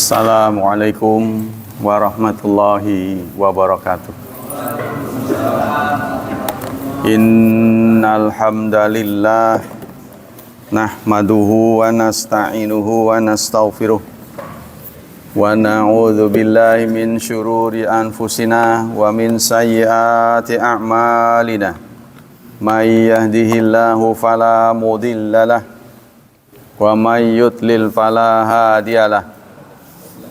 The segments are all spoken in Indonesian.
Assalamualaikum warahmatullahi wabarakatuh. Innal hamdalillah nahmaduhu wa nasta'inuhu wa nastaghfiruh wa na'udzu billahi min syururi anfusina wa min sayyiati a'malina. May yahdihillahu fala mudhillalah wa may yudlil fala hadiyalah.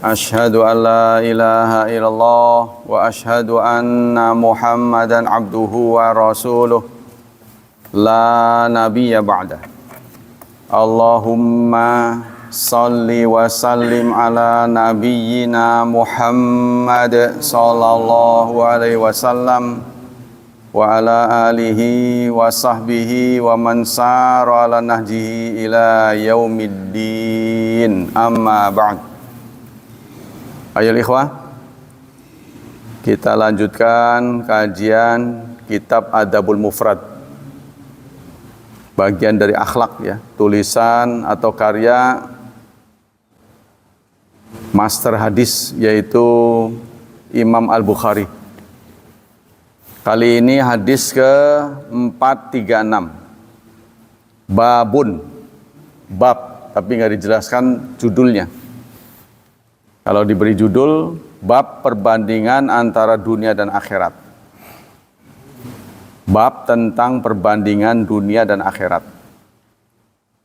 Asyhadu an la ilaha illallah wa asyhadu anna Muhammadan abduhu wa rasuluh la nabiyya ba'da. Allahumma salli wa sallim ala nabiyyina Muhammad sallallahu alaihi wasallam wa ala alihi wa sahbihi wa man sara ala nahjihi ila yaumiddin. Amma ba'd. Ayo ikhwah, kita lanjutkan kajian kitab Adabul Mufrad, bagian dari akhlak ya, tulisan atau karya master hadis yaitu Imam Al-Bukhari. Kali ini hadis ke-436, babun, bab, tapi nggak dijelaskan judulnya. Kalau diberi judul, bab perbandingan antara dunia dan akhirat. Bab tentang perbandingan dunia dan akhirat.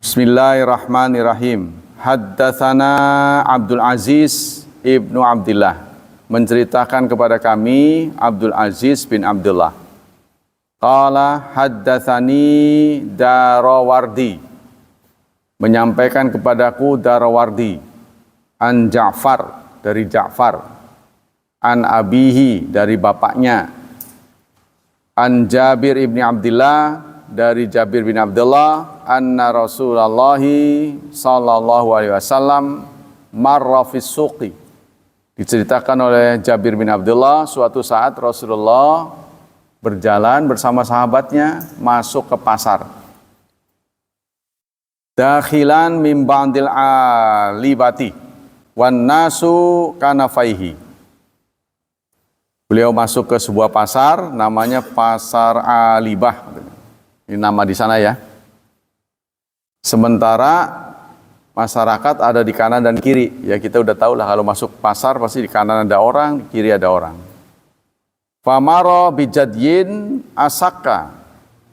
Bismillahirrahmanirrahim. Haddatsana Abdul Aziz ibnu Abdillah. Menceritakan kepada kami Abdul Aziz bin Abdullah. Qala haddatsani Darawardi. Menyampaikan kepadaku Darawardi. An Ja'far, dari Ja'far. An abihi, dari bapaknya. An Jabir ibni Abdillah, dari Jabir bin Abdullah. Anna Rasulullah sallallahu alaihi wasallam marra fis suqi. Diceritakan oleh Jabir bin Abdullah, suatu saat Rasulullah berjalan bersama sahabatnya masuk ke pasar. Dakhilan min ba'dil alibati wan nasu kanafaihi. Beliau masuk ke sebuah pasar, namanya Pasar Alibah. Ini nama di sana ya. Sementara masyarakat ada di kanan dan kiri. Ya kita udah tahu lah kalau masuk pasar pasti di kanan ada orang, di kiri ada orang. Famaro bijadyin asaka.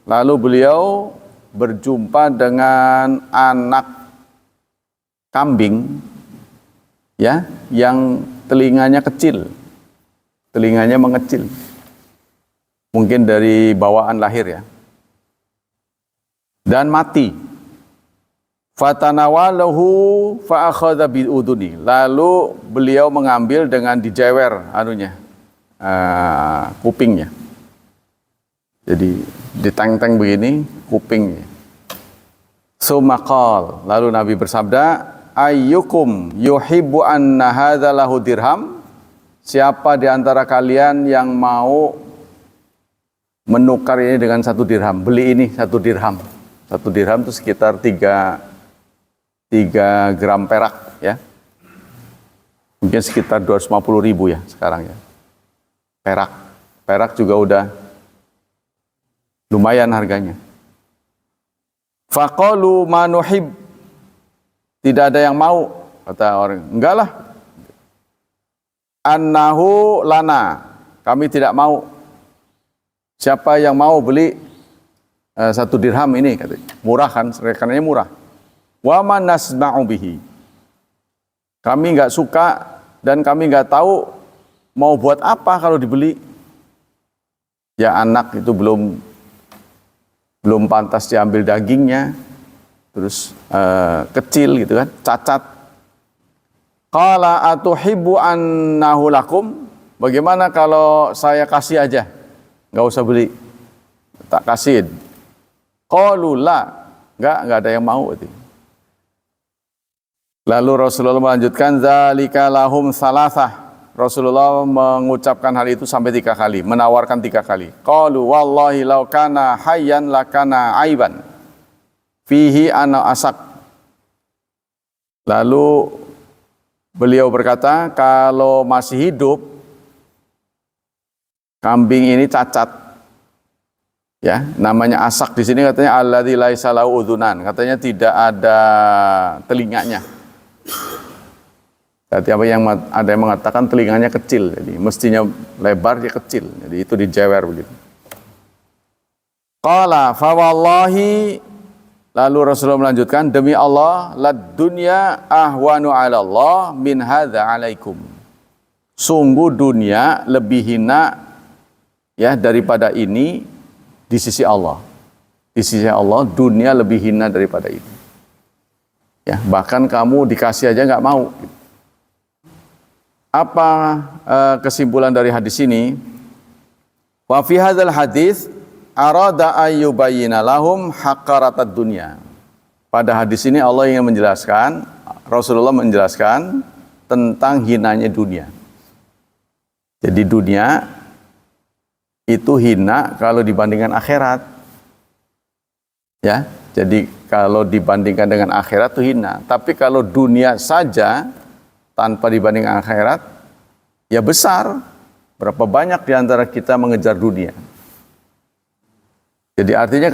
Lalu beliau berjumpa dengan anak kambing ya, yang telinganya kecil, telinganya mengecil, mungkin dari bawaan lahir ya, dan mati. Fatanawalahu fa'akhadha bi'uduni. Lalu beliau mengambil dengan dijewer kupingnya. Jadi diteng-teng begini kupingnya. Sumaqal, lalu Nabi bersabda, ayyukum yuhibbu anna hadza lahu dirham. Siapa di antara kalian yang mau menukar ini dengan 1 dirham? Beli ini 1 dirham. 1 dirham itu sekitar 3 gram perak ya. Mungkin sekitar 250.000 ya sekarang ya. Perak juga udah lumayan harganya. Faqalu ma nuhib. Tidak ada yang mau, kata orang. Enggak lah. Annahu lana. Kami tidak mau. Siapa yang mau beli 1 dirham ini? Katanya. Murah kan, rekannya murah. Wa man nasma'u bihi. Kami enggak suka dan kami enggak tahu mau buat apa kalau dibeli. Ya anak itu belum pantas diambil dagingnya. Terus kecil gitu kan, cacat. Qala atuhibbu annahu lakum? Bagaimana kalau saya kasih aja? Enggak usah beli. Tak kasihin. Qalu la. Enggak ada yang mau itu. Lalu Rasulullah melanjutkan zalika lahum salasah. Rasulullah mengucapkan hal itu sampai 3 kali, menawarkan 3 kali. Qalu wallahi law kana hayyan lakana aiban. Fihi ana asak. Lalu Beliau berkata, kalau masih hidup, kambing ini cacat. Ya, namanya asak di sini katanya alladzi laisa lahu udzunan, katanya tidak ada telinganya. Jadi ada yang mengatakan telinganya kecil, jadi mestinya lebar, dia kecil. Jadi itu dijewer begitu. Qala fa wallahi, lalu Rasulullah melanjutkan, demi Allah, lad dunya ahwanu 'ala Allah min hadza 'alaikum. Sungguh dunia lebih hina ya daripada ini di sisi Allah. Di sisi Allah dunia lebih hina daripada ini. Ya, bahkan kamu dikasih aja nggak mau. Apa kesimpulan dari hadis ini? Wa fi hadzal hadis arada ayyubayyina lahum haqqaratad dunya. Pada hadis ini Allah ingin menjelaskan, Rasulullah menjelaskan tentang hinanya dunia. Jadi dunia itu hina kalau dibandingkan akhirat. Ya, jadi kalau dibandingkan dengan akhirat itu hina. Tapi kalau dunia saja tanpa dibandingkan akhirat, ya besar. Berapa banyak di antara kita mengejar dunia. Jadi artinya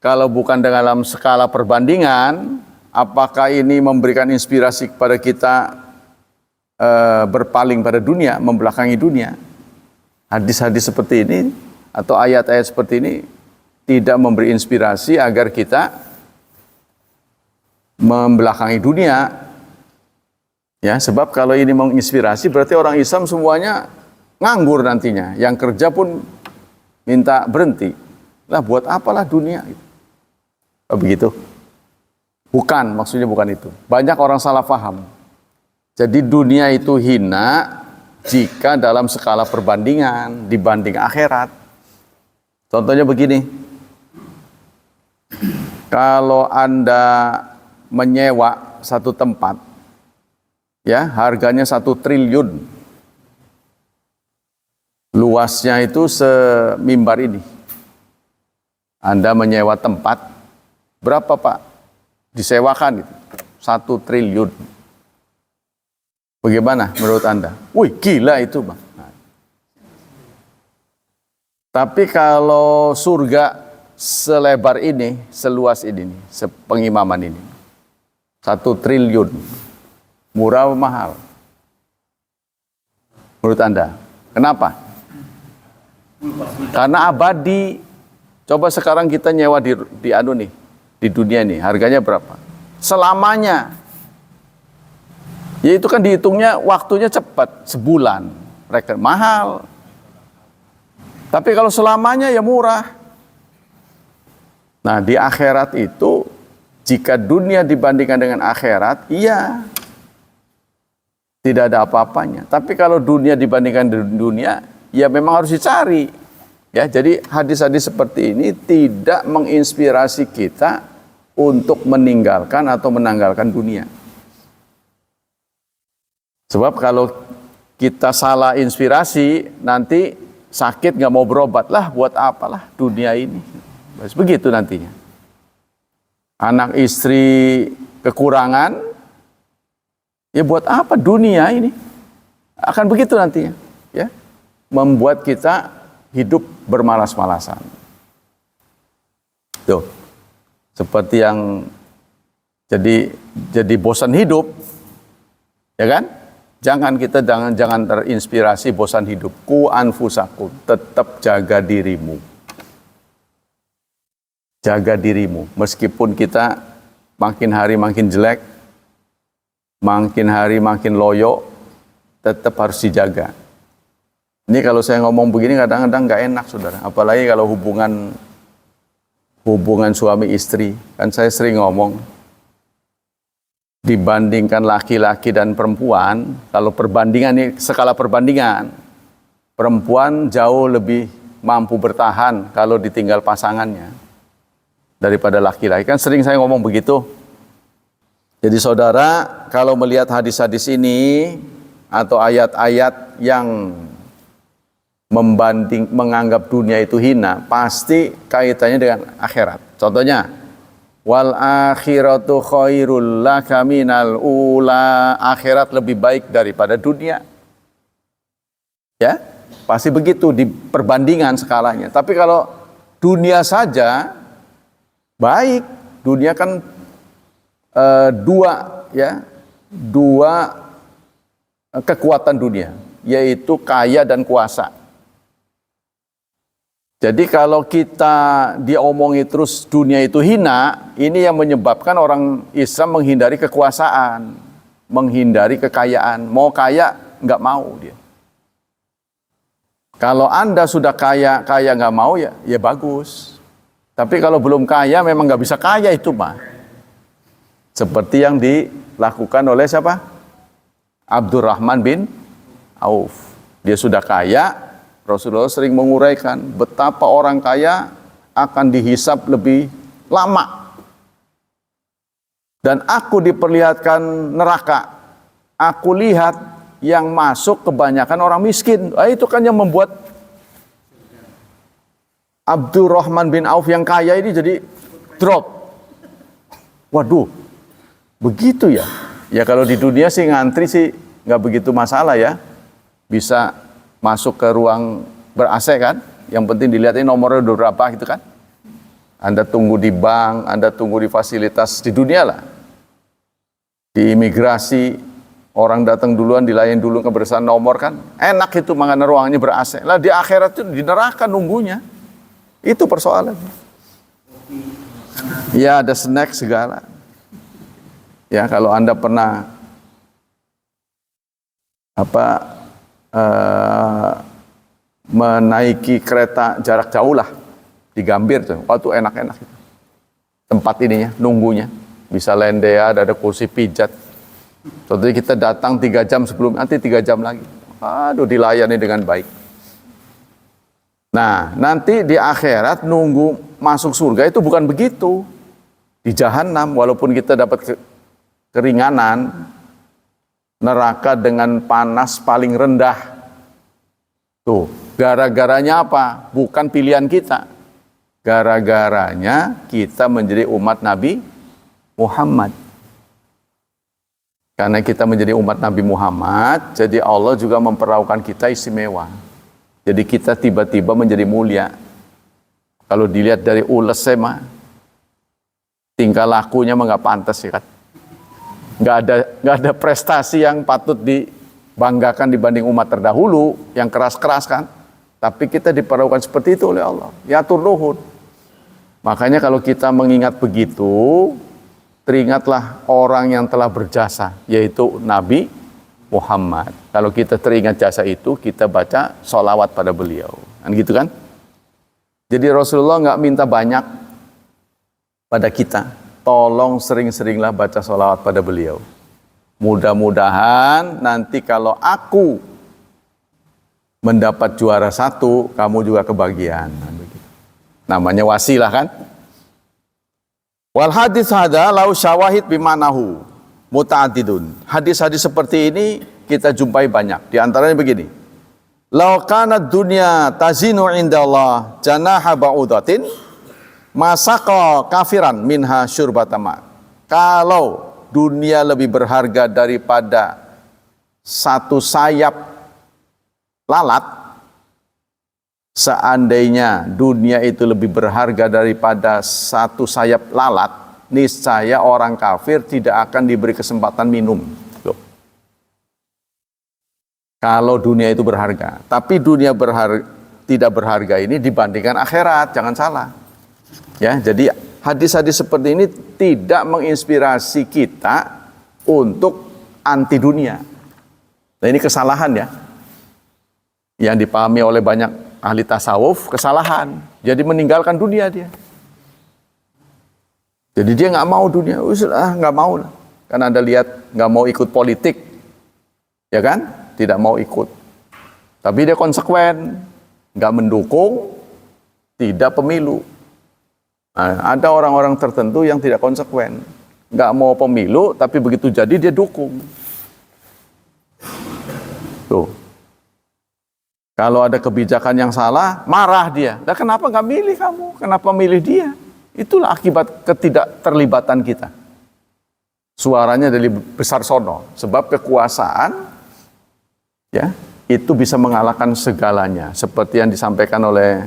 kalau bukan dalam skala perbandingan, apakah ini memberikan inspirasi kepada kita berpaling pada dunia, membelakangi dunia? Hadis-hadis seperti ini atau ayat-ayat seperti ini tidak memberi inspirasi agar kita membelakangi dunia. Ya, sebab kalau ini menginspirasi berarti orang Islam semuanya nganggur nantinya. Yang kerja pun minta berhenti. Lah buat apalah dunia? Begitu. Bukan, maksudnya bukan itu. Banyak orang salah paham. Jadi dunia itu hina jika dalam skala perbandingan dibanding akhirat. Contohnya begini. Kalau Anda menyewa satu tempat, ya harganya 1 triliun, luasnya itu semimbar ini. Anda menyewa tempat, berapa Pak? Disewakan gitu, 1 triliun. Bagaimana menurut Anda? Wih, gila itu Bang. Nah. Tapi kalau surga selebar ini, seluas ini, sepengimaman ini, 1 triliun, murah atau mahal? Menurut Anda, kenapa? Karena abadi. Coba sekarang kita nyewa di dunia nih, harganya berapa? Selamanya. Ya itu kan dihitungnya waktunya cepat, sebulan. Mereka mahal. Tapi kalau selamanya ya murah. Nah, di akhirat itu jika dunia dibandingkan dengan akhirat, iya. Tidak ada apa-apanya. Tapi kalau dunia dibandingkan dengan dunia, ya memang harus dicari. Ya, jadi hadis-hadis seperti ini tidak menginspirasi kita untuk meninggalkan atau menanggalkan dunia. Sebab kalau kita salah inspirasi, nanti sakit nggak mau berobat. Lah buat apalah dunia ini. Begitu nantinya. Anak istri kekurangan, ya buat apa dunia ini? Akan begitu nantinya. Ya, membuat kita hidup bermalas-malasan. Tuh, seperti yang jadi bosan hidup, ya kan? Jangan terinspirasi bosan hidup. Ku anfusakum, tetap jaga dirimu. Jaga dirimu, meskipun kita makin hari makin jelek, makin hari makin loyo, tetap harus dijaga. Ini kalau saya ngomong begini kadang-kadang nggak enak, saudara. Apalagi kalau hubungan suami istri. Kan saya sering ngomong, dibandingkan laki-laki dan perempuan, kalau perbandingan ini skala perbandingan, perempuan jauh lebih mampu bertahan kalau ditinggal pasangannya daripada laki-laki. Kan sering saya ngomong begitu. Jadi saudara, kalau melihat hadis-hadis ini atau ayat-ayat yang menganggap dunia itu hina, pasti kaitannya dengan akhirat. Contohnya, Wal akhiratu khairul laka minal ula. Akhirat lebih baik daripada dunia. Ya, pasti begitu di perbandingan skalanya. Tapi kalau dunia saja baik, dunia kan dua kekuatan dunia, yaitu kaya dan kuasa. Jadi kalau kita diomongi terus dunia itu hina, ini yang menyebabkan orang Islam menghindari kekuasaan, menghindari kekayaan. Mau kaya, nggak mau dia. Kalau Anda sudah kaya nggak mau ya bagus. Tapi kalau belum kaya, memang nggak bisa kaya itu mah. Seperti yang dilakukan oleh siapa? Abdurrahman bin Auf. Dia sudah kaya. Rasulullah sering menguraikan betapa orang kaya akan dihisap lebih lama. Dan aku diperlihatkan neraka. Aku lihat yang masuk kebanyakan orang miskin. Itu kan yang membuat Abdurrahman bin Auf yang kaya ini jadi drop. Waduh, begitu ya. Ya kalau di dunia sih ngantri sih nggak begitu masalah ya. Bisa masuk ke ruang ber-AC kan, yang penting dilihat ini nomornya berapa gitu kan. Anda tunggu di bank, Anda tunggu di fasilitas di dunia lah. Di imigrasi, orang datang duluan, dilayan dulu kebersihan nomor kan. Enak itu makanya ruangnya ber-AC. Lah di akhirat itu di neraka nunggunya. Itu persoalan. Ya ada snack segala. Ya kalau Anda pernah menaiki kereta jarak jauh lah di Gambir tuh, tuh enak-enak itu. Tempat ininya, nunggunya bisa landea, ada kursi pijat. Contohnya kita datang 3 jam sebelum, nanti 3 jam lagi. Aduh, dilayani dengan baik. Nah, nanti di akhirat nunggu masuk surga itu bukan begitu. Di jahanam, walaupun kita dapat keringanan, neraka dengan panas paling rendah. Tuh, gara-garanya apa? Bukan pilihan kita. Gara-garanya kita menjadi umat Nabi Muhammad. Karena kita menjadi umat Nabi Muhammad, jadi Allah juga memperlakukan kita istimewa. Jadi kita tiba-tiba menjadi mulia. Kalau dilihat dari ulesnya mah, tingkah lakunya mah nggak pantas ya kan. Nggak ada prestasi yang patut dibanggakan dibanding umat terdahulu yang keras-keras kan. Tapi kita diperlakukan seperti itu oleh Allah. Ya turnuhun. Makanya kalau kita mengingat begitu, teringatlah orang yang telah berjasa, yaitu Nabi Muhammad. Kalau kita teringat jasa itu, kita baca sholawat pada beliau. Kan gitu kan? Jadi Rasulullah nggak minta banyak pada kita. Tolong sering-seringlah baca sholawat pada beliau. Mudah-mudahan nanti kalau aku mendapat juara 1, kamu juga kebagian. Namanya wasilah kan? Wal hadis hada lau syawahid bimanahu muta'addidun. Hadis-hadis seperti ini kita jumpai banyak. Di antaranya begini. Lau kanat dunya tazinu indallah janaha ba'udatin masaka kafiran minha syurbatama. Kalau dunia lebih berharga daripada satu sayap lalat, seandainya dunia itu lebih berharga daripada satu sayap lalat, niscaya orang kafir tidak akan diberi kesempatan minum. Loh. Kalau dunia itu berharga, tapi dunia tidak berharga ini dibandingkan akhirat, jangan salah. Ya, jadi hadis-hadis seperti ini tidak menginspirasi kita untuk anti dunia. Nah, ini kesalahan ya. Yang dipahami oleh banyak ahli tasawuf, kesalahan. Jadi meninggalkan dunia dia. Jadi dia nggak mau dunia, nggak mau lah. Karena Anda lihat nggak mau ikut politik, ya kan? Tidak mau ikut. Tapi dia konsekuen, nggak mendukung, tidak pemilu. Nah, ada orang-orang tertentu yang tidak konsekuen, nggak mau pemilu, tapi begitu jadi dia dukung. Tuh, kalau ada kebijakan yang salah, marah dia. Nah, kenapa nggak milih kamu? Kenapa milih dia? Itulah akibat ketidakterlibatan kita. Suaranya dari besar sono, sebab kekuasaan ya itu bisa mengalahkan segalanya, seperti yang disampaikan oleh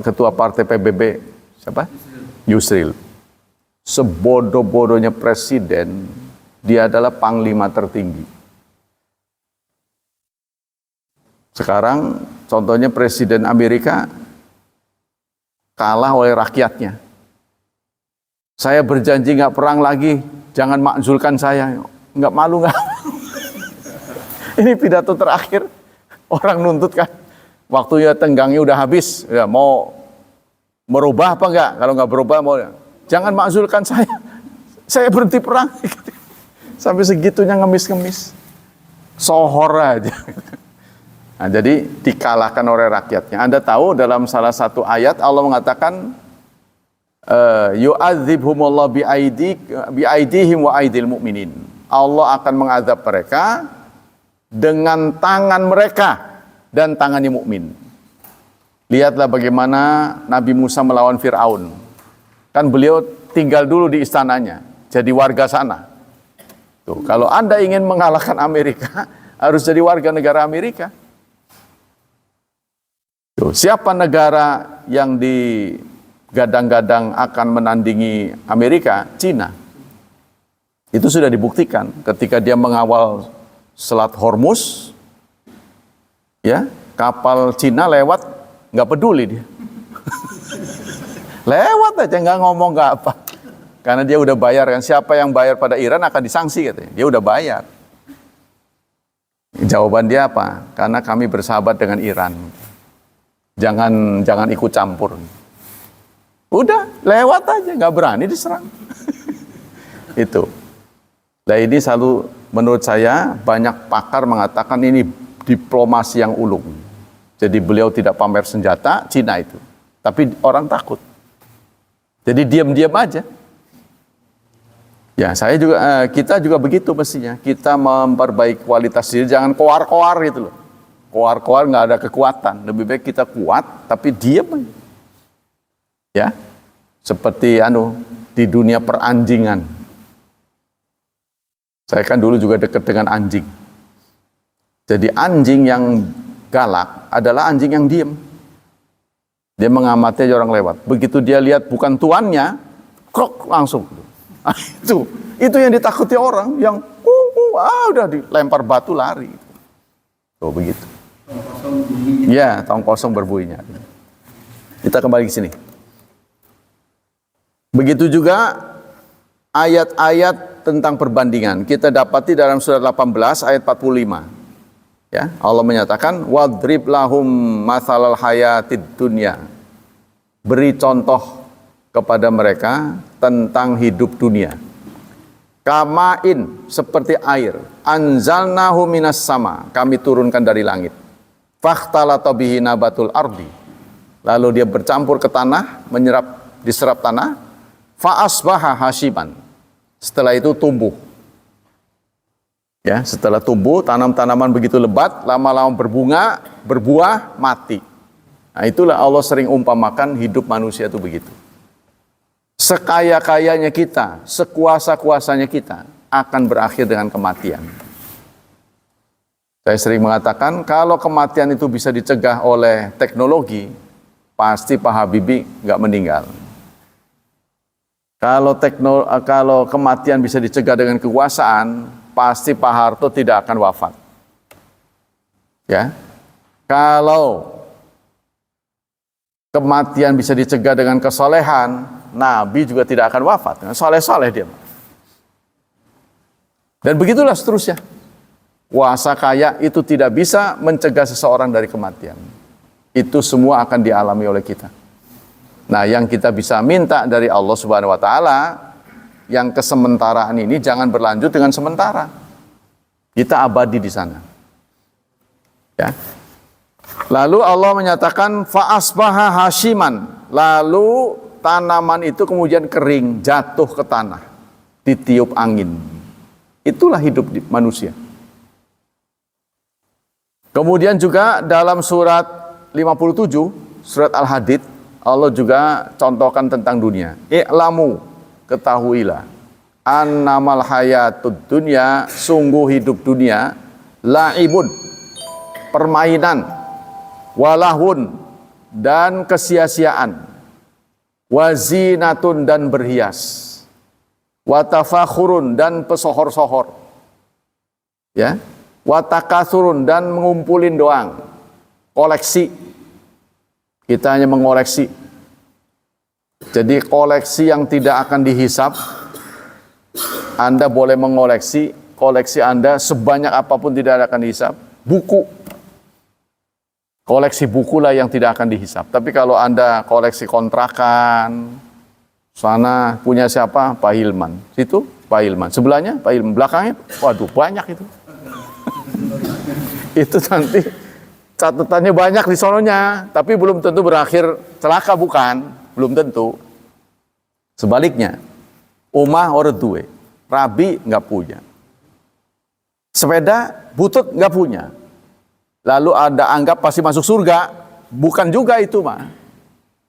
ketua partai PBB siapa? Yusril. Sebodoh-bodohnya presiden, dia adalah panglima tertinggi. Sekarang contohnya presiden Amerika kalah oleh rakyatnya. Saya berjanji nggak perang lagi, jangan makzulkan saya. Nggak malu nggak? Ini pidato terakhir, orang nuntut kan. Waktunya tenggangnya udah habis, ya, mau merubah apa enggak? Kalau nggak berubah mau, jangan makzulkan saya. Saya berhenti perang. Sampai segitunya ngemis-ngemis. Sohor aja. Nah, jadi dikalahkan oleh rakyatnya. Anda tahu dalam salah satu ayat Allah mengatakan yu'adzibhumullah biaidihim wa aidil mu'minin. Allah akan mengazab mereka dengan tangan mereka dan tangannya mukmin. Lihatlah bagaimana Nabi Musa melawan Fir'aun. Kan beliau tinggal dulu di istananya, jadi warga sana. Tuh, kalau Anda ingin mengalahkan Amerika, harus jadi warga negara Amerika. Tuh, siapa negara yang digadang-gadang akan menandingi Amerika? Cina. Itu sudah dibuktikan ketika dia mengawal Selat Hormuz, ya, kapal Cina lewat, nggak peduli dia. Lewat aja, nggak ngomong, nggak apa. Karena dia udah bayar kan, siapa yang bayar pada Iran akan disangsi katanya. Dia udah bayar. Jawaban dia apa? Karena kami bersahabat dengan Iran. Jangan ikut campur. Udah, lewat aja, nggak berani diserang. Itu. Nah ini selalu menurut saya banyak pakar mengatakan ini diplomasi yang ulung. Jadi beliau tidak pamer senjata, Cina itu. Tapi orang takut. Jadi diam-diam aja. Ya, kita juga begitu mestinya. Kita memperbaiki kualitas diri, jangan koar-koar gitu loh. Koar-koar nggak ada kekuatan. Lebih baik kita kuat, tapi diam aja. Ya, seperti di dunia peranjingan. Saya kan dulu juga dekat dengan anjing. Jadi anjing yang galak adalah anjing yang diam. Dia mengamati aja orang lewat. Begitu dia lihat bukan tuannya, krok langsung. Nah, itu yang ditakuti orang, yang udah dilempar batu lari. Tuh begitu. Ya, tong kosong berbunyinya. Kita kembali ke sini. Begitu juga ayat-ayat tentang perbandingan. Kita dapati dalam surat 18 ayat 45. Ya, Allah menyatakan wadrib lahum mathalal hayatid dunya. Beri contoh kepada mereka tentang hidup dunia. Kamain, seperti air, anzalnahu minas sama, kami turunkan dari langit. Fakhtalata bihi nabatul ardi. Lalu dia bercampur ke tanah, diserap tanah. Fa asbaha hasyiban. Setelah itu tumbuh. Ya, setelah tumbuh, tanaman begitu lebat, lama-lama berbunga, berbuah, mati. Nah, itulah Allah sering umpamakan hidup manusia itu begitu. Sekaya-kayanya kita, sekuasa-kuasanya kita, akan berakhir dengan kematian. Saya sering mengatakan, kalau kematian itu bisa dicegah oleh teknologi, pasti Pak Habibie nggak meninggal. Kalau kematian bisa dicegah dengan kekuasaan, pasti Pak Harto tidak akan wafat. Ya, kalau kematian bisa dicegah dengan kesolehan, Nabi juga tidak akan wafat. Soleh-soleh dia. Dan begitulah seterusnya. Kuasa kaya itu tidak bisa mencegah seseorang dari kematian. Itu semua akan dialami oleh kita. Nah, yang kita bisa minta dari Allah Subhanahu wa taala, yang kesementaraan ini jangan berlanjut dengan sementara. Kita abadi di sana. Ya. Lalu Allah menyatakan fa asbaha hasyiman. Lalu tanaman itu kemudian kering, jatuh ke tanah, ditiup angin. Itulah hidup manusia. Kemudian juga dalam surat 57, surat Al-Hadid, Allah juga contohkan tentang dunia. I'lamu, ketahuilah, annamal hayatud dunya, sungguh hidup dunia, la'ibun, permainan, walahun, dan kesia-siaan, wazinatun, dan berhias, watafakhurun, dan pesohor-sohor, ya, watakasurun, dan mengumpulin doang, koleksi. Kita hanya mengoleksi. Jadi koleksi yang tidak akan dihisap. Anda boleh mengoleksi, koleksi Anda sebanyak apapun tidak akan dihisap. Buku, koleksi buku lah yang tidak akan dihisap. Tapi kalau Anda koleksi kontrakan, sana punya siapa? Pak Hilman. Situ Pak Hilman. Sebelahnya Pak Hilman. Belakangnya, waduh banyak itu. Itu nanti catatannya banyak di sononya, tapi belum tentu berakhir celaka, bukan? Belum tentu. Sebaliknya, omah orang duwe, rabi nggak punya, sepeda butut nggak punya, lalu Anda anggap pasti masuk surga, bukan juga itu mah.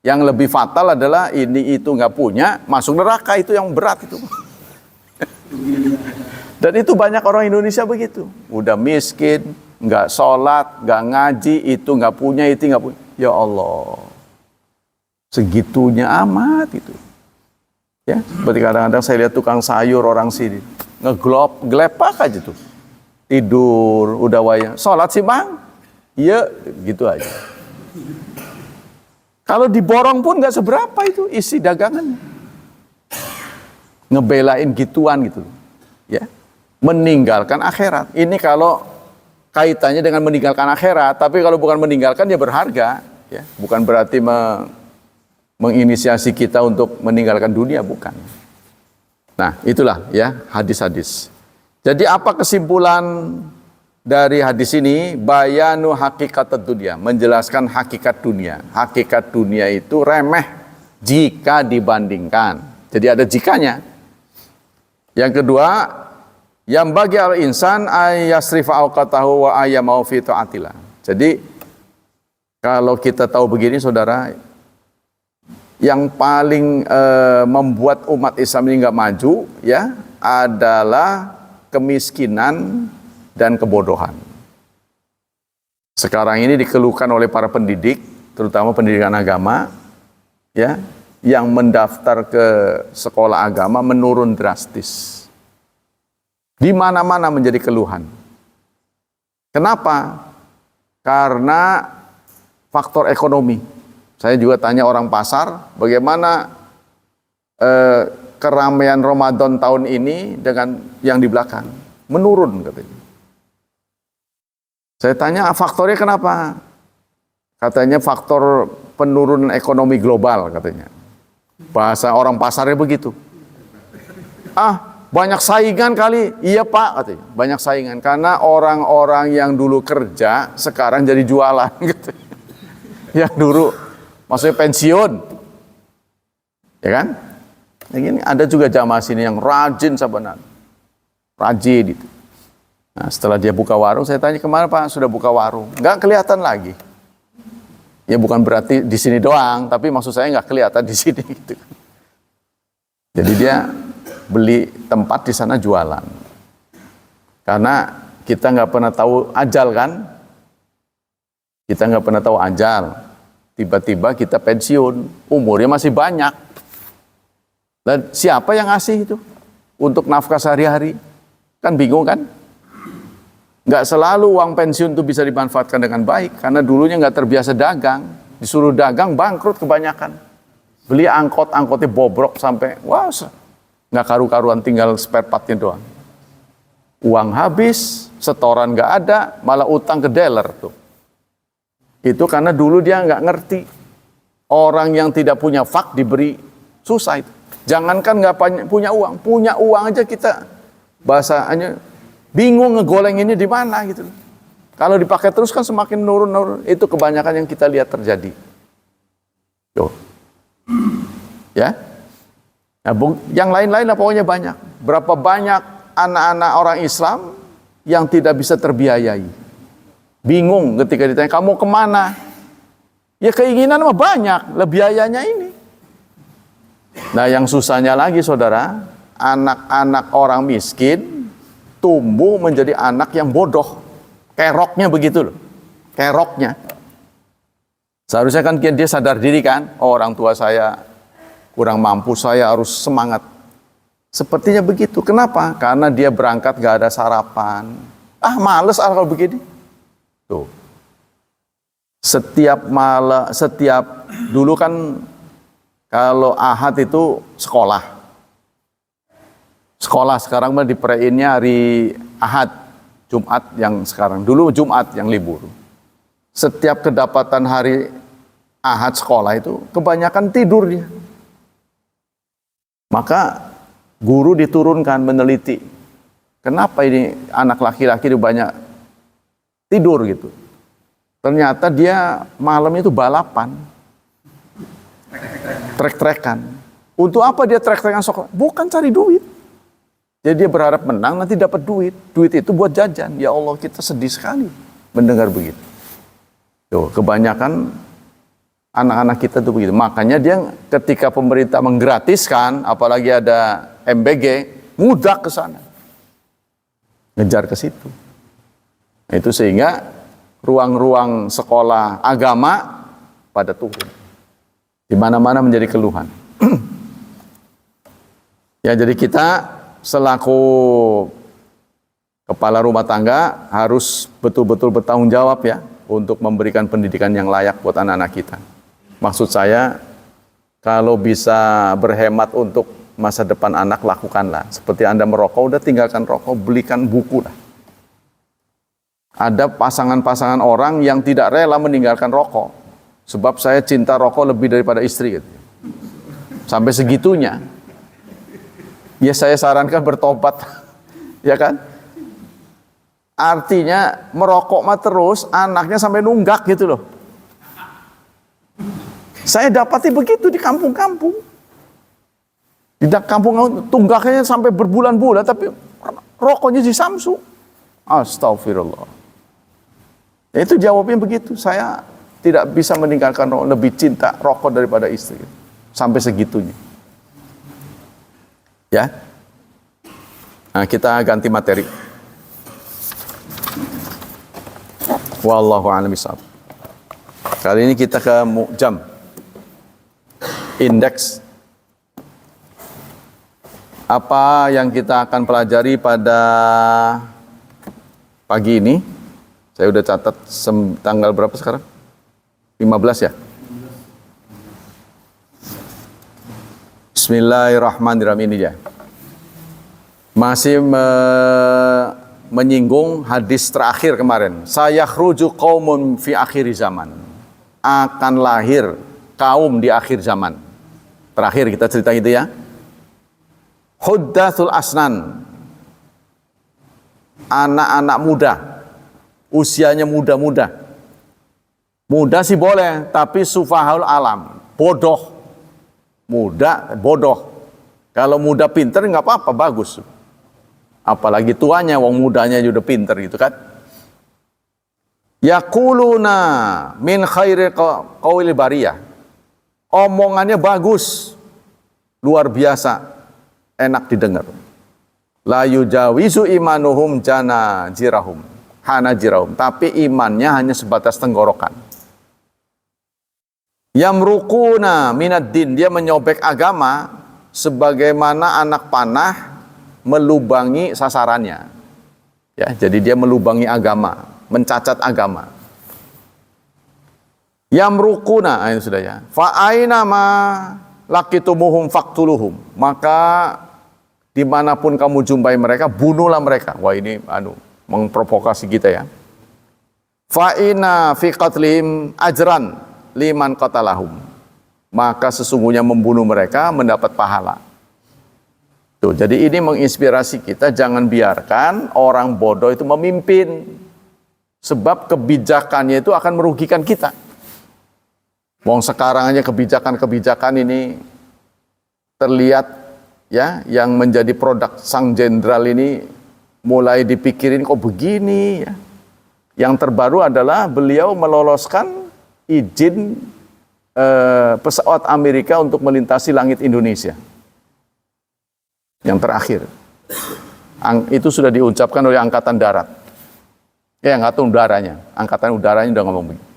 Yang lebih fatal adalah ini itu nggak punya, masuk neraka, itu yang berat itu. Dan itu banyak orang Indonesia begitu, udah miskin, nggak sholat, nggak ngaji, itu nggak punya, itu nggak punya. Ya Allah, segitunya amat itu. Ya, seperti kadang-kadang saya lihat tukang sayur orang sini, gelepak aja tuh, tidur, udah wayang, sholat sih bang, iya, gitu aja. Kalau diborong pun nggak seberapa itu isi dagangannya, ngebelain gituan gitu, ya, meninggalkan akhirat. Ini kalau kaitannya dengan meninggalkan akhirat, tapi kalau bukan meninggalkan ya berharga, ya, bukan berarti menginisiasi kita untuk meninggalkan dunia, bukan. Nah, itulah ya hadis-hadis. Jadi apa kesimpulan dari hadis ini? Bayanu hakikat dunia, menjelaskan hakikat dunia. Hakikat dunia itu remeh jika dibandingkan. Jadi ada jikanya. Yang kedua, yang bagi al-insan ayasrifa awqatahu wa ayyamau fi ta'atillah. Jadi kalau kita tahu begini saudara, yang paling membuat umat Islam ini nggak maju ya adalah kemiskinan dan kebodohan. Sekarang ini dikeluhkan oleh para pendidik, terutama pendidikan agama, ya, yang mendaftar ke sekolah agama menurun drastis. Di mana-mana menjadi keluhan. Kenapa? Karena faktor ekonomi. Saya juga tanya orang pasar, bagaimana keramaian Ramadan tahun ini dengan yang di belakang? Menurun katanya. Saya tanya faktornya kenapa? Katanya faktor penurunan ekonomi global katanya. Bahasa orang pasarnya begitu. Banyak saingan kali. Iya Pak katanya. Banyak saingan karena orang-orang yang dulu kerja sekarang jadi jualan gitu. Yang dulu maksudnya pensiun. Ya kan? Yang ini ada juga jamaah sini yang rajin sabanan. Rajin itu. Nah, setelah dia buka warung, saya tanya kemana Pak? Sudah buka warung. Nggak kelihatan lagi. Ya bukan berarti di sini doang, tapi maksud saya nggak kelihatan di sini gitu. Jadi dia beli tempat di sana jualan. Karena kita nggak pernah tahu ajal kan? Kita nggak pernah tahu ajal. Tiba-tiba kita pensiun, umurnya masih banyak. Dan siapa yang ngasih itu? Untuk nafkah sehari-hari? Kan bingung kan? Nggak selalu uang pensiun itu bisa dimanfaatkan dengan baik. Karena dulunya nggak terbiasa dagang. Disuruh dagang, bangkrut kebanyakan. Beli angkot-angkotnya bobrok sampai, wah, nggak karu-karuan, tinggal spare partnya doang. Uang habis, setoran nggak ada, malah utang ke dealer tuh. Itu karena dulu dia nggak ngerti. Orang yang tidak punya fak diberi susah itu. Jangankan nggak punya uang aja kita bahasanya bingung ngegolenginnya di mana gitu. Kalau dipakai terus kan semakin menurun. Itu kebanyakan yang kita lihat terjadi. Tuh. Ya. Nah, yang lain-lain lah pokoknya banyak. Berapa banyak anak-anak orang Islam yang tidak bisa terbiayai. Bingung ketika ditanya, kamu kemana? Ya keinginan mah banyak, lebih biayanya ini. Nah yang susahnya lagi saudara, anak-anak orang miskin tumbuh menjadi anak yang bodoh. Keroknya begitu loh, keroknya. Seharusnya kan dia sadar diri kan, oh, orang tua saya kurang mampu, saya harus semangat. Sepertinya begitu. Kenapa? Karena dia berangkat gak ada sarapan. Ah males kalau begini. Tuh. Setiap dulu kan kalau Ahad itu sekolah. Sekolah sekarang mah diperainya hari Ahad, Jumat yang sekarang. Dulu Jumat yang libur. Setiap kedapatan hari Ahad sekolah itu kebanyakan tidur dia. Maka guru diturunkan meneliti. Kenapa ini anak laki-laki itu banyak tidur gitu? Ternyata dia malam itu balapan. Trek-trekan. Untuk apa dia trek-trekan sekolah? Bukan cari duit. Jadi dia berharap menang nanti dapat duit. Duit itu buat jajan. Ya Allah, kita sedih sekali mendengar begitu. Tuh, kebanyakan anak-anak kita tuh begitu. Makanya dia ketika pemerintah menggratiskan, apalagi ada MBG, mudah ke sana. Ngejar ke situ. Itu sehingga ruang-ruang sekolah agama pada turun. Di mana-mana menjadi keluhan. Ya, jadi kita selaku kepala rumah tangga harus betul-betul bertanggung jawab ya untuk memberikan pendidikan yang layak buat anak-anak kita. Maksud saya, kalau bisa berhemat untuk masa depan anak, lakukanlah. Seperti Anda merokok, udah tinggalkan rokok, belikan buku lah. Ada pasangan-pasangan orang yang tidak rela meninggalkan rokok. Sebab saya cinta rokok lebih daripada istri. Gitu. Sampai segitunya. Ya saya sarankan bertobat. Ya kan? Artinya merokok mah terus, anaknya sampai nunggak gitu loh. Saya dapati begitu di kampung-kampung. Di kampung tunggaknya sampai berbulan-bulan, tapi rokoknya di Samsu. Astagfirullah. Itu jawabnya begitu. Saya tidak bisa meninggalkan rokok, lebih cinta rokok daripada istri. Sampai segitunya. Ya. Nah, kita ganti materi. Wallahu a'lam bishawab. Kali ini kita ke mu'jam. Indeks. Apa yang kita akan pelajari pada pagi ini? Saya udah catat tanggal berapa sekarang? 15 ya? Bismillahirrahmanirrahim ini ya. Masih menyinggung hadis terakhir kemarin. Sayakhruju qaumun fi akhir zaman. Akan lahir kaum di akhir zaman. Terakhir kita cerita itu ya. Huddathul asnan. Anak-anak muda. Usianya muda-muda. Muda sih boleh, tapi sufahul alam. Bodoh. Muda, bodoh. Kalau muda pinter nggak apa-apa, bagus. Apalagi tuanya, wong mudanya juga pinter gitu kan. Yaquluna min khairi qawil bariyah. Omongannya bagus. Luar biasa. Enak didengar. La yujawizu imanuhum jana jirahum. Hana jirahum. Tapi imannya hanya sebatas tenggorokan. Yamrukuna minad din. Dia menyobek agama sebagaimana anak panah melubangi sasarannya. Ya, jadi dia melubangi agama, mencacat agama. Yamrukuna, ini sudah ya. Fa aina ma laqitumuhum faqtuluhum. Maka dimanapun kamu jumpai mereka, bunuhlah mereka. Wah, ini memprovokasi kita ya. Fa inna fi qatlihim ajran liman qatalahum. Maka sesungguhnya membunuh mereka mendapat pahala. Tuh, jadi ini menginspirasi kita, jangan biarkan orang bodoh itu memimpin. Sebab kebijakannya itu akan merugikan kita. Wong sekarang aja kebijakan-kebijakan ini terlihat ya, yang menjadi produk sang jenderal ini mulai dipikirin kok begini ya. Yang terbaru adalah beliau meloloskan izin pesawat Amerika untuk melintasi langit Indonesia. Yang terakhir. Itu sudah diucapkan oleh Angkatan Darat. Angkatan Udaranya. Angkatan Udaranya udah ngomong begitu.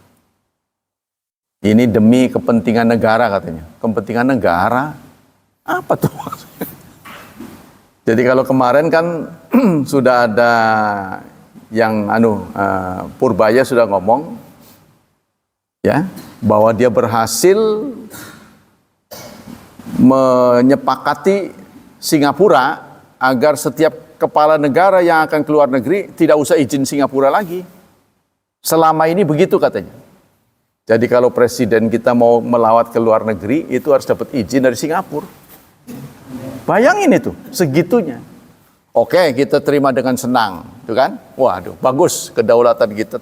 Ini demi kepentingan negara katanya. Kepentingan negara? Apa tuh maksudnya? Jadi kalau kemarin kan sudah ada yang Purbaya sudah ngomong ya bahwa dia berhasil menyepakati Singapura agar setiap kepala negara yang akan keluar negeri tidak usah izin Singapura lagi. Selama ini begitu katanya. Jadi kalau presiden kita mau melawat ke luar negeri itu harus dapat izin dari Singapura. Bayangin itu, segitunya. Oke, kita terima dengan senang, itu kan? Waduh, bagus kedaulatan kita.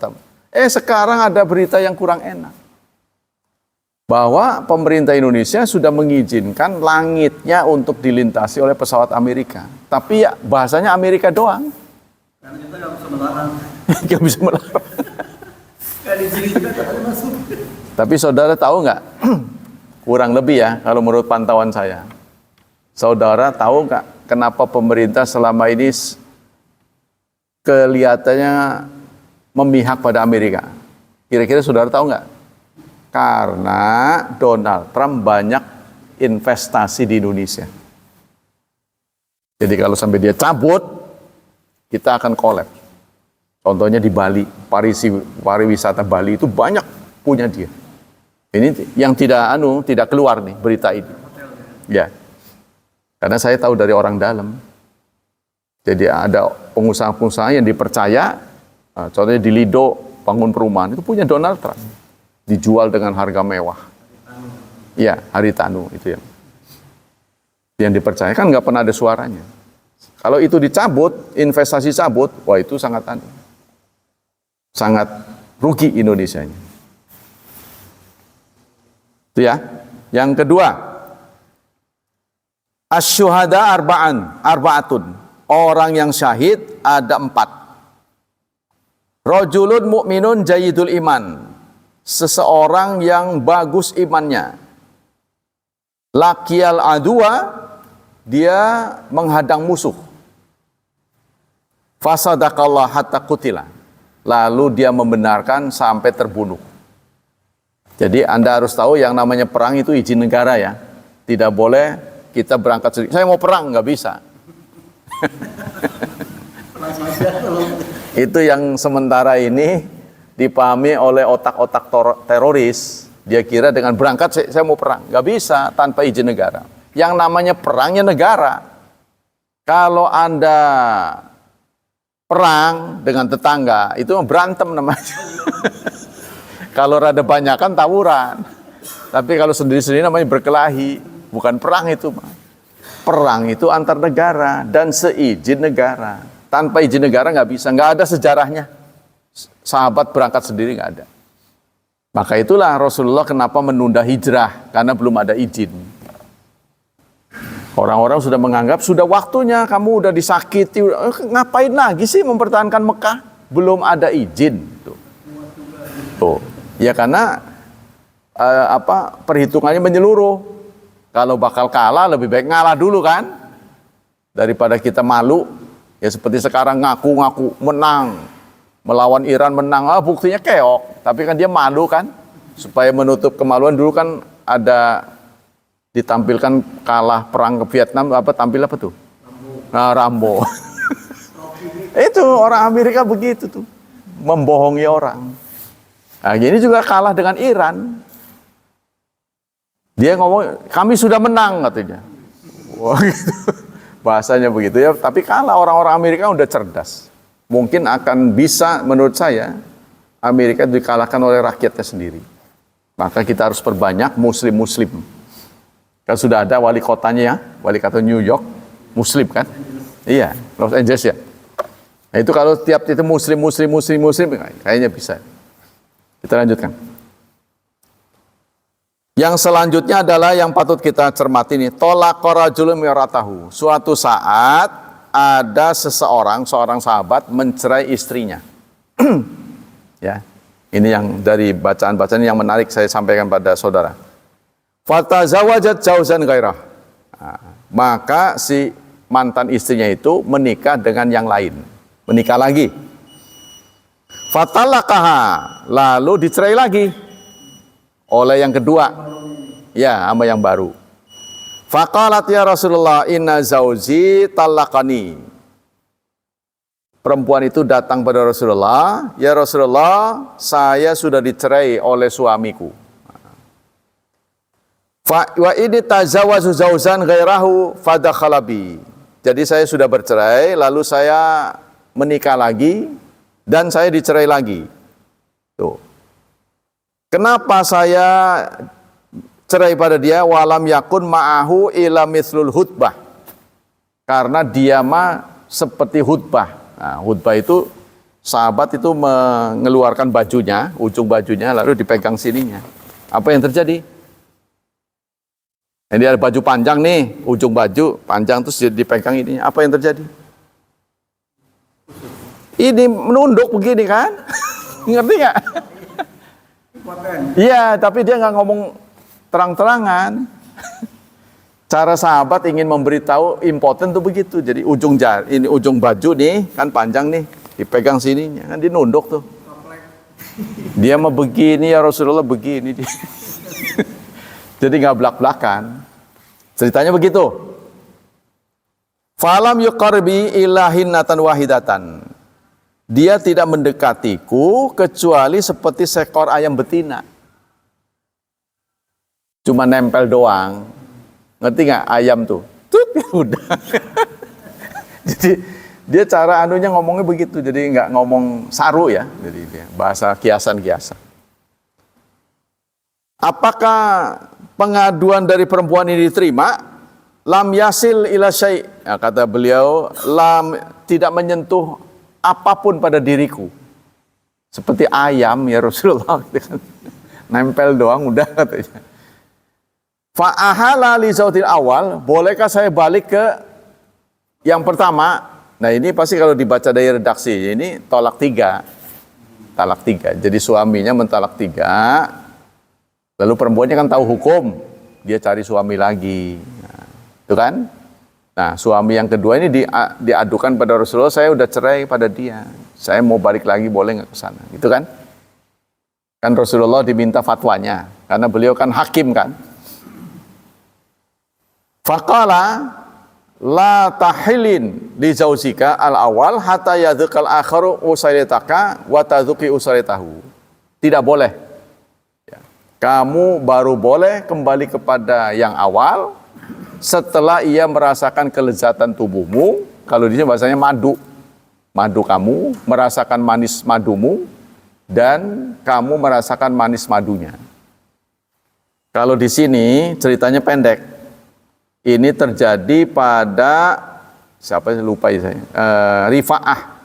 Sekarang ada berita yang kurang enak. Bahwa pemerintah Indonesia sudah mengizinkan langitnya untuk dilintasi oleh pesawat Amerika. Tapi ya bahasanya Amerika doang. Karena kita nggak bisa melarang. Nggak bisa melarang. Nggak diizinkan, tapi masuk. Tapi saudara tahu nggak? Kurang lebih ya, kalau menurut pantauan saya. Saudara tahu nggak kenapa pemerintah selama ini kelihatannya memihak pada Amerika? Kira-kira saudara tahu nggak? Karena Donald Trump banyak investasi di Indonesia. Jadi kalau sampai dia cabut, kita akan kolaps. Contohnya di Bali, pariwisata Bali itu banyak punya dia. Ini yang tidak keluar nih berita ini. Ya. Karena saya tahu dari orang dalam. Jadi ada pengusaha-pengusaha yang dipercaya, contohnya di Lido, bangun perumahan, itu punya Donald Trump. Dijual dengan harga mewah. Iya, Haritanu itu yang dipercaya, kan nggak pernah ada suaranya. Kalau itu dicabut, investasi cabut, wah itu sangat rugi Indonesianya. Itu ya. Yang kedua, asyuhada arba'atun. Orang yang syahid ada 4. Rajulun mu'minun jayyidul iman. Seseorang yang bagus imannya. Laqiyal adwa, dia menghadang musuh. Fasadaqallah hatta qutila. Lalu dia membenarkan sampai terbunuh. Jadi Anda harus tahu yang namanya perang itu izin negara ya. Tidak boleh kita berangkat sendiri. Saya mau perang, nggak bisa. Itu yang sementara ini dipahami oleh otak-otak teroris. Dia kira dengan berangkat saya mau perang. Nggak bisa tanpa izin negara. Yang namanya perangnya negara. Kalau Anda perang dengan tetangga, itu berantem namanya. Kalau rada banyakan tawuran. Tapi kalau sendiri-sendiri namanya berkelahi. Bukan perang itu. Perang itu antar negara dan seizin negara. Tanpa izin negara nggak bisa. Nggak ada sejarahnya. Sahabat berangkat sendiri nggak ada. Maka itulah Rasulullah kenapa menunda hijrah. Karena belum ada izin. Orang-orang sudah menganggap sudah waktunya kamu udah disakiti. Ngapain lagi sih mempertahankan Mekah? Belum ada izin. Tuh. Ya karena perhitungannya menyeluruh. Kalau bakal kalah lebih baik ngalah dulu kan. Daripada kita malu. Ya seperti sekarang ngaku-ngaku menang. Melawan Iran menang. Buktinya keok. Tapi kan dia malu kan. Supaya menutup kemaluan dulu kan ada ditampilkan kalah perang ke Vietnam. Tampil apa tuh? Rambo. Itu orang Amerika begitu tuh. Membohongi orang. Nah ini juga kalah dengan Iran. Dia ngomong, kami sudah menang katanya. Wah, gitu. Bahasanya begitu ya. Tapi kalah orang-orang Amerika udah cerdas. Mungkin akan bisa, menurut saya, Amerika dikalahkan oleh rakyatnya sendiri. Maka kita harus perbanyak muslim-muslim. Kan sudah ada wali kotanya ya, wali kota New York, muslim kan? Iya, Los Angeles ya. Nah itu kalau tiap itu muslim, kayaknya bisa. Kita lanjutkan. Yang selanjutnya adalah yang patut kita cermati nih. Tolaqa rajulun miratahu. Suatu saat ada seorang sahabat mencerai istrinya. Ya. Ini yang dari bacaan-bacaan yang menarik saya sampaikan pada saudara. Fatazawajat jauzan ghairah. Maka si mantan istrinya itu menikah dengan yang lain. Menikah lagi. Fatalaqaha, lalu dicerai lagi oleh yang kedua. Ya, sama yang baru. Faqalat ya Rasulullah inna zauji talaqani. Perempuan itu datang pada Rasulullah, ya Rasulullah, saya sudah dicerai oleh suamiku. Wa ini tazawazu zauzan ghairahu fadakhalabi. Jadi saya sudah bercerai, lalu saya menikah lagi dan saya dicerai lagi. Tuh. Kenapa saya cerai pada dia? Walam yakun ma'ahu ila mithlul hutbah. Karena dia mah seperti hutbah. Nah, hutbah itu sahabat itu mengeluarkan bajunya, ujung bajunya lalu dipegang sininya. Apa yang terjadi? Ini ada baju panjang nih, ujung baju panjang terus dipegang ini. Apa yang terjadi? Ini menunduk begini kan? Ngerti nggak? Iya, tapi dia nggak ngomong terang-terangan. Cara sahabat ingin memberitahu impoten tuh begitu. Jadi ini ujung baju nih kan panjang nih, dipegang sininya kan dinunduk tuh. Dia mau begini ya Rasulullah begini. Jadi nggak belak-belakan. Ceritanya begitu. Falam yuqarbi ilahinnatan wahidatan. Dia tidak mendekatiku kecuali seperti seekor ayam betina. Cuma nempel doang. Ngerti nggak ayam tuh? Tut, udah. Jadi dia cara anunya ngomongnya begitu. Jadi nggak ngomong saru ya. Jadi dia bahasa kiasan-kiasan. Apakah pengaduan dari perempuan ini diterima? Lam yasil ila syai'. Nah, kata beliau, tidak menyentuh apapun pada diriku. Seperti ayam ya Rasulullah. Nempel doang udah katanya. Fa'ahala li zautil awal, bolehkah saya balik ke yang pertama? Nah ini pasti kalau dibaca dari redaksi, ini tolak 3. Talak 3. Jadi suaminya mentalak 3, lalu perempuannya kan tahu hukum, dia cari suami lagi. Nah, itu kan? Nah suami yang kedua ini diadukan pada Rasulullah, saya udah cerai pada dia, saya mau balik lagi boleh nggak ke sana? Gitu kan? Kan Rasulullah diminta fatwanya, karena beliau kan hakim kan? Faqala la tahilin li zauzika al-awwal hatta yadhukal akharu usailataka wa tadhuki usailatahu. Tidak boleh. Ya. Kamu baru boleh kembali kepada yang awal setelah ia merasakan kelezatan tubuhmu. Kalau di sini bahasanya madu. Madu kamu merasakan manis madumu dan kamu merasakan manis madunya. Kalau di sini ceritanya pendek. Ini terjadi pada siapa lupa ya saya. Rifa'ah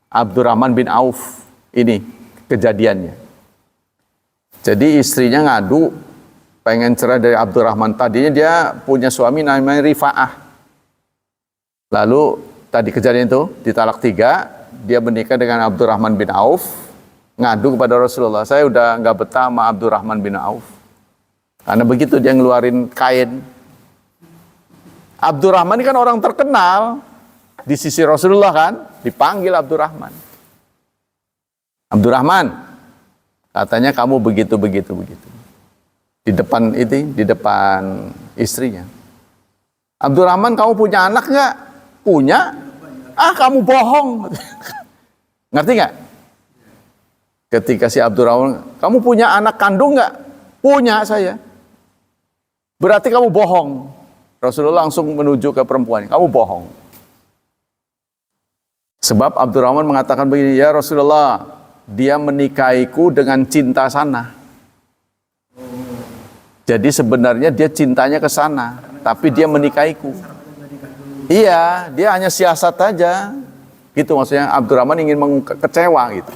Abdurrahman bin Auf, ini kejadiannya. Jadi istrinya ngadu pengen cerai dari Abdurrahman. Tadinya dia punya suami namanya Rifa'ah. Lalu tadi kejadian itu ditalak 3, dia menikah dengan Abdurrahman bin Auf, ngadu kepada Rasulullah, saya udah nggak betah sama Abdurrahman bin Auf. Karena begitu dia ngeluarin kain. Abdurrahman ini kan orang terkenal di sisi Rasulullah kan, dipanggil Abdurrahman. Abdurrahman, katanya kamu begitu. Di depan istrinya. Abdurrahman, kamu punya anak nggak? Punya. Ah, kamu bohong. Ngerti nggak? Ketika si Abdurrahman, kamu punya anak kandung nggak? Punya saya. Berarti kamu bohong. Rasulullah langsung menuju ke perempuan. Kamu bohong. Sebab Abdurrahman mengatakan begini, ya Rasulullah, dia menikahiku dengan cinta sana. Jadi sebenarnya dia cintanya ke sana, tapi dia menikahiku. Iya, dia hanya siasat aja. Gitu maksudnya, Abdurrahman ingin mengkecewa gitu.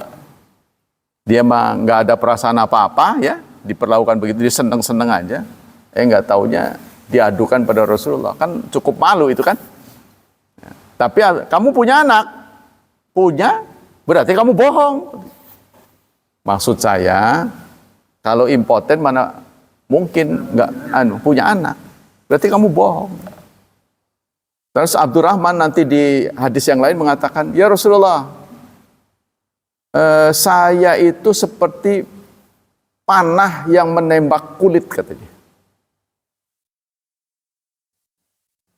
Dia mah nggak ada perasaan apa-apa ya, diperlakukan begitu, dia seneng-seneng aja. Nggak taunya diadukan pada Rasulullah, kan cukup malu itu kan. Ya. Tapi kamu punya anak? Punya. berarti kamu bohong. Maksud saya, kalau impoten mana mungkin nggak punya anak. Berarti kamu bohong. Terus Abdurrahman nanti di hadis yang lain mengatakan, ya Rasulullah, saya itu seperti panah yang menembak kulit, katanya.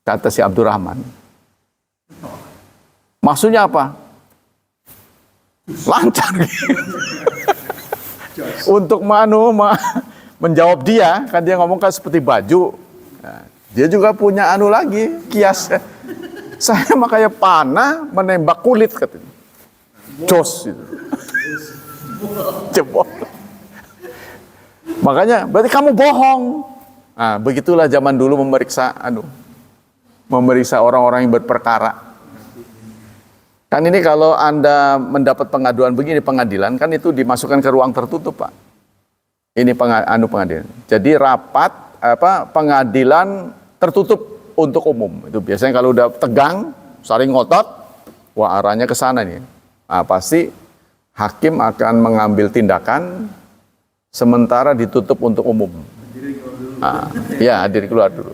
Kata si Abdurrahman. Maksudnya apa? Lancar. Untuk menjawab dia, kan dia ngomong kan seperti baju. Nah, dia juga punya lagi, kias. Saya makanya panah menembak kulit, katanya. Jos. Gitu. Jebol. Makanya, berarti kamu bohong. Nah, begitulah zaman dulu memeriksa orang-orang yang berperkara. Kan ini kalau Anda mendapat pengaduan begini pengadilan, kan itu dimasukkan ke ruang tertutup, Pak. Ini pengadilan. Jadi rapat pengadilan tertutup untuk umum. Itu biasanya kalau udah tegang, saling ngotot, wah arahnya ke sana nih. Nah, pasti hakim akan mengambil tindakan sementara ditutup untuk umum. Hadir keluar dulu.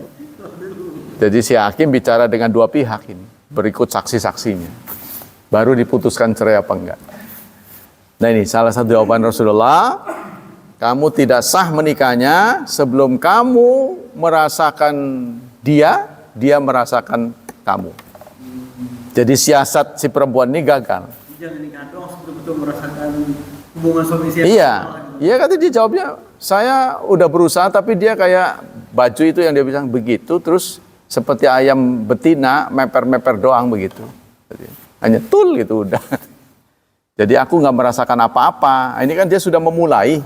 Jadi si hakim bicara dengan dua pihak ini, berikut saksi-saksinya. Baru diputuskan cerai apa enggak. Nah ini salah satu jawaban Rasulullah, kamu tidak sah menikahnya sebelum kamu merasakan dia merasakan kamu. Jadi siasat si perempuan ini gagal. Jangan nikah dong, betul-betul merasakan hubungan suami istri. Iya kata dia jawabnya, saya udah berusaha tapi dia kayak baju itu yang dia bilang begitu, terus seperti ayam betina meper-meper doang begitu. Hanya tul gitu udah. Jadi aku nggak merasakan apa-apa. Ini kan dia sudah memulai,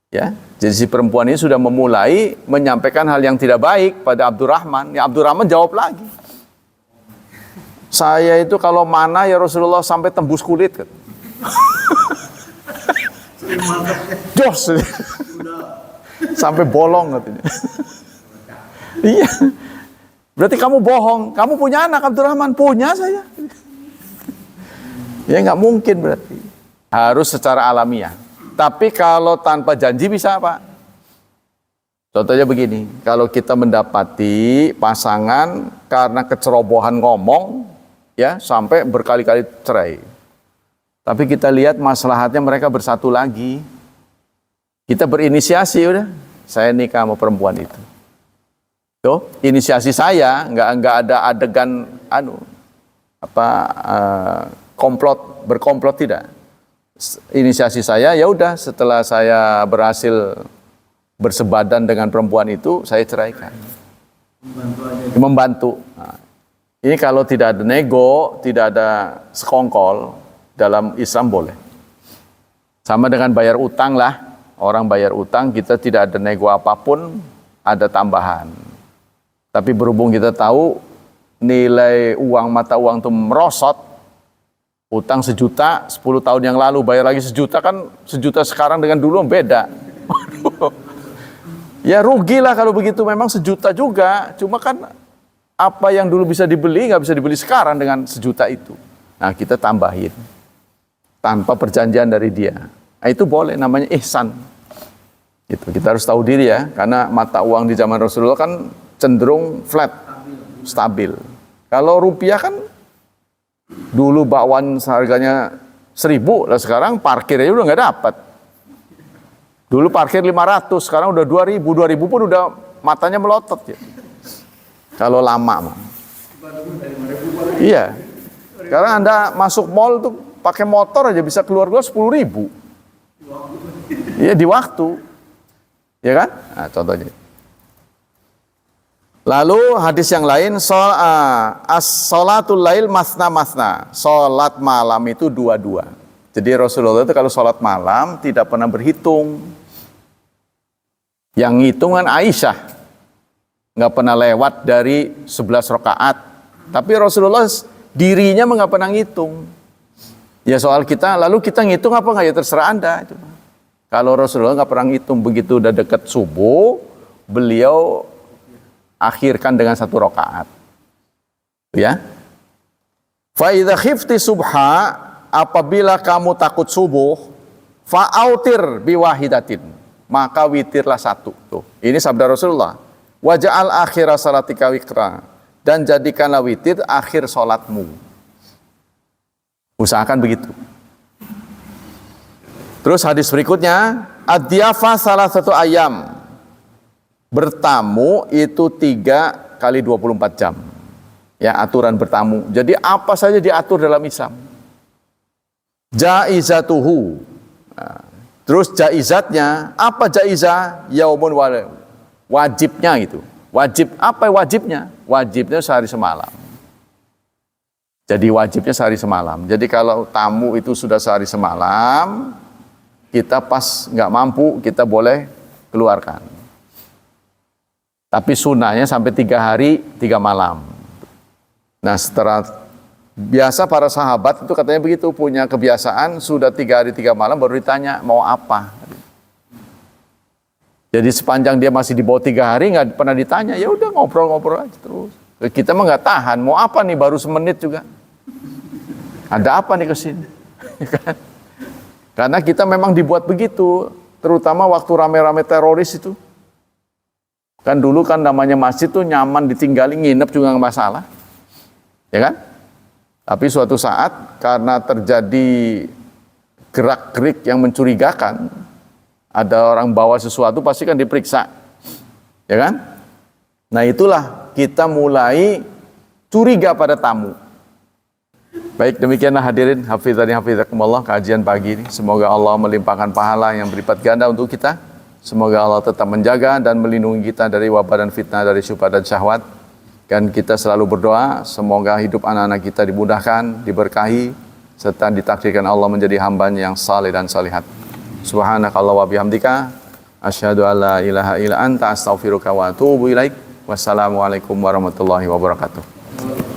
ya. Jadi si perempuan ini sudah memulai menyampaikan hal yang tidak baik pada Abdurrahman. Ya Abdurrahman jawab lagi. Saya itu kalau mana ya Rasulullah sampai tembus kulit. Kan. Jos. Sampai bolong katanya. Iya. Berarti kamu bohong. Kamu punya anak Abdurrahman? Punya saya. Ya nggak mungkin berarti. Harus secara alamiah. Tapi kalau tanpa janji bisa, Pak. Contohnya begini, kalau kita mendapati pasangan karena kecerobohan ngomong, ya sampai berkali-kali cerai. Tapi kita lihat maslahatnya mereka bersatu lagi. Kita berinisiasi udah, saya nikah sama perempuan itu. Tuh, inisiasi saya nggak ada adegan berkomplot tidak. Inisiasi saya ya udah setelah saya berhasil bersebadan dengan perempuan itu saya ceraikan. Membantu. Nah, ini kalau tidak ada nego, tidak ada sekongkol dalam Islam boleh. Sama dengan bayar utang lah. Orang bayar utang kita tidak ada nego apapun, ada tambahan. Tapi berhubung kita tahu nilai mata uang itu merosot, utang 1 juta 10 tahun yang lalu bayar lagi 1 juta, kan 1 juta sekarang dengan dulu beda. Ya rugilah kalau begitu, memang 1 juta juga, cuma kan apa yang dulu bisa dibeli nggak bisa dibeli sekarang dengan 1 juta itu. Nah kita tambahin tanpa perjanjian dari dia. Nah, itu boleh, namanya ihsan. Gitu. Kita harus tahu diri ya, karena mata uang di zaman Rasulullah kan cenderung flat, stabil. Kalau rupiah kan dulu bakwan harganya 1.000, lah sekarang parkirnya udah nggak dapat. Dulu parkir 500, sekarang udah 2.000 pun udah matanya melotot ya. Kalau lama mah. Iya. Sekarang Anda masuk mall tuh pakai motor aja bisa keluar 10.000. Iya di waktu. Ya kan? Nah, contohnya. Lalu hadis yang lain, as-sholatul lail masna. Sholat malam itu 2-2. Jadi Rasulullah itu kalau sholat malam tidak pernah berhitung. Yang ngitungan Aisyah. Nggak pernah lewat dari 11 rakaat. Tapi Rasulullah dirinya nggak pernah ngitung. Ya soal kita, lalu kita ngitung apa nggak? Ya terserah Anda. Itu. Kalau Rasulullah nggak pernah ngitung, begitu udah dekat subuh, beliau akhirkan dengan 1 rakaat. Ya. Fa idza khifti subha, apabila kamu takut subuh, fa'autir biwahidatin, maka witirlah satu. Tuh, ini sabda Rasulullah. Waja'al akhira salatika wikra, dan jadikanlah witir akhir solatmu. Usahakan begitu. Terus hadis berikutnya, ad-diyafa salah satu ayam. Bertamu itu 3 kali 24 jam. Ya, aturan bertamu. Jadi apa saja diatur dalam Islam. Jaizatuhu. Nah, terus jaizatnya, apa jaizah? Yaumun wajibnya itu. Wajib, apa wajibnya? Wajibnya sehari semalam. Jadi wajibnya sehari semalam. Jadi kalau tamu itu sudah sehari semalam, kita pas nggak mampu, kita boleh keluarkan. Tapi sunnahnya sampai 3 hari 3 malam. Nah, setelah biasa para sahabat itu katanya begitu, punya kebiasaan sudah 3 hari 3 malam baru ditanya mau apa. Jadi sepanjang dia masih di bawah 3 hari nggak pernah ditanya, ya udah ngobrol-ngobrol aja terus. Kita mah nggak tahan, mau apa nih baru semenit juga. Ada apa nih kesini? Karena kita memang dibuat begitu, terutama waktu rame-rame teroris itu. Kan dulu kan namanya masjid tuh nyaman ditinggali, nginep juga nggak masalah. Ya kan? Tapi suatu saat karena terjadi gerak-gerik yang mencurigakan, ada orang bawa sesuatu pasti kan diperiksa. Ya kan? Nah itulah kita mulai curiga pada tamu. Baik, demikianlah hadirin hafizani hafizakumullah kajian pagi ini. Semoga Allah melimpahkan pahala yang berlipat ganda untuk kita. Semoga Allah tetap menjaga dan melindungi kita dari wabah dan fitnah, dari syubhat dan syahwat. Dan kita selalu berdoa, semoga hidup anak-anak kita dimudahkan, diberkahi, serta ditakdirkan Allah menjadi hambanya yang saleh dan salihat. Subhanakallah wa bihamdika, asyhadu an la ilaha illa anta astaghfiruka wa atubu ilaik. Wassalamualaikum warahmatullahi wabarakatuh.